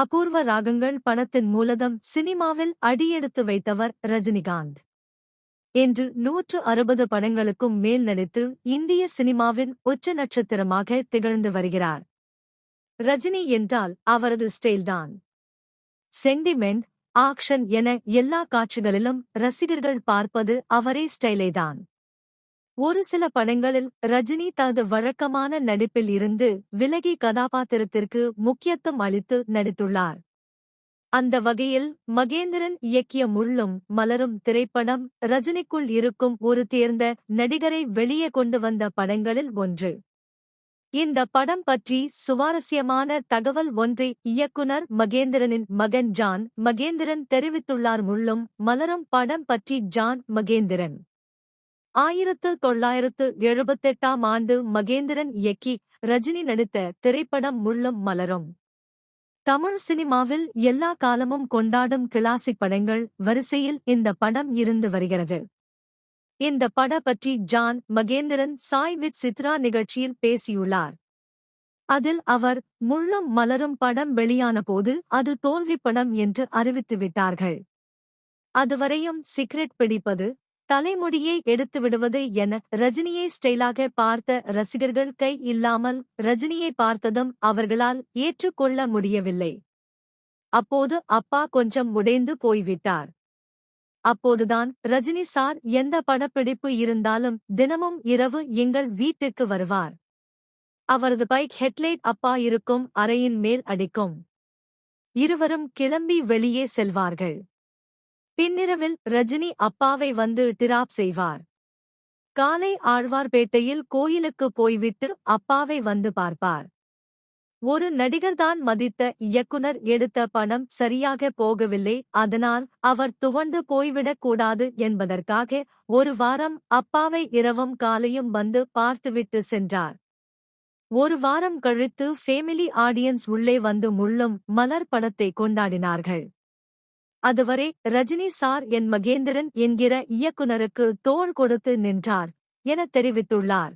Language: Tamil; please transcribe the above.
அபூர்வ ராகங்கள் பணத்தின் மூலதம் சினிமாவில் அடியெடுத்து வைத்தவர் ரஜினிகாந்த். இன்று 160 படங்களுக்கும் மேல் நடித்து இந்திய சினிமாவின் உச்ச நட்சத்திரமாக திகழ்ந்து வருகிறார். ரஜினி என்றால் அவரது ஸ்டைல்தான். சென்டிமெண்ட், ஆக்ஷன் என எல்லா காட்சிகளிலும் ரசிகர்கள் பார்ப்பது அவரே ஸ்டைலேதான். ஒரு சில படங்களில் ரஜினி தனது வழக்கமான நடிப்பில் இருந்து விலகி கதாபாத்திரத்திற்கு முக்கியத்துவம் அளித்து நடித்துள்ளார். அந்த வகையில் மகேந்திரன் இயக்கிய முள்ளும் மலரும் திரைப்படம் ரஜினிக்குள் இருக்கும் ஒரு தேர்ந்த நடிகரை வெளியே கொண்டு வந்த படங்களில் ஒன்று. இந்த படம் பற்றி சுவாரஸ்யமான தகவல் ஒன்றை இயக்குனர் மகேந்திரனின் மகன் ஜான் மகேந்திரன் தெரிவித்துள்ளார். முள்ளும் மலரும் படம் பற்றி ஜான் மகேந்திரன் 1978ஆம் ஆண்டு மகேந்திரன் இயக்கி ரஜினி நடித்த திரைப்படம் முள்ளும் மலரும். தமிழ் சினிமாவில் எல்லா காலமும் கொண்டாடும் கிளாசிக் படங்கள் வரிசையில் இந்த படம் இருந்து வருகிறது. இந்த பட பற்றி ஜான் மகேந்திரன் சாய் வித் சித்ரா நிகழ்ச்சியில் பேசியுள்ளார். அதில் அவர் முள்ளும் மலரும் படம் வெளியான போது அது தோல்வி படம் என்று அறிவித்துவிட்டார்கள். அதுவரையும் சிகரெட் பிடிப்பது, தலைமுடியை எடுத்துவிடுவது என ரஜினியை ஸ்டைலாக பார்த்த ரசிகர்கள் கை இல்லாமல் ரஜினியை பார்த்ததும் அவர்களால் ஏற்றுக்கொள்ள முடியவில்லை. அப்போது அப்பா கொஞ்சம் உடைந்து போய்விட்டார். அப்போதுதான் ரஜினி சார் எந்த படப்பிடிப்பு இருந்தாலும் தினமும் இரவு எங்கள் வீட்டுக்கு வருவார். அவரது பைக் ஹெட்லைட் அப்பா இருக்கும் அறையின் மேல் அடிக்கும். இருவரும் கிளம்பி வெளியே செல்வார்கள். பின்னிரவில் ரஜினி அப்பாவை வந்து டிராப் செய்வார். காலை ஆழ்வார்பேட்டையில் கோயிலுக்கு போய்விட்டு அப்பாவை வந்து பார்ப்பார். ஒரு நடிகர்தான் மதித்த இயக்குனர் எடுத்த படம் சரியாக போகவில்லை, அதனால் அவர் துவண்டு போய்விடக் கூடாது என்பதற்காக ஒரு வாரம் அப்பாவை இரவும் காலையும் வந்து பார்த்துவிட்டு சென்றார். ஒரு வாரம் கழித்து ஃபேமிலி ஆடியன்ஸ் உள்ளே வந்து முள்ளும் மலர் படத்தை கொண்டாடினார்கள். அதுவரை ரஜினி சார் என் மகேந்திரன் என்கிற இயக்குனருக்கு தோள் கொடுத்து நின்றார் என தெரிவித்துள்ளார்.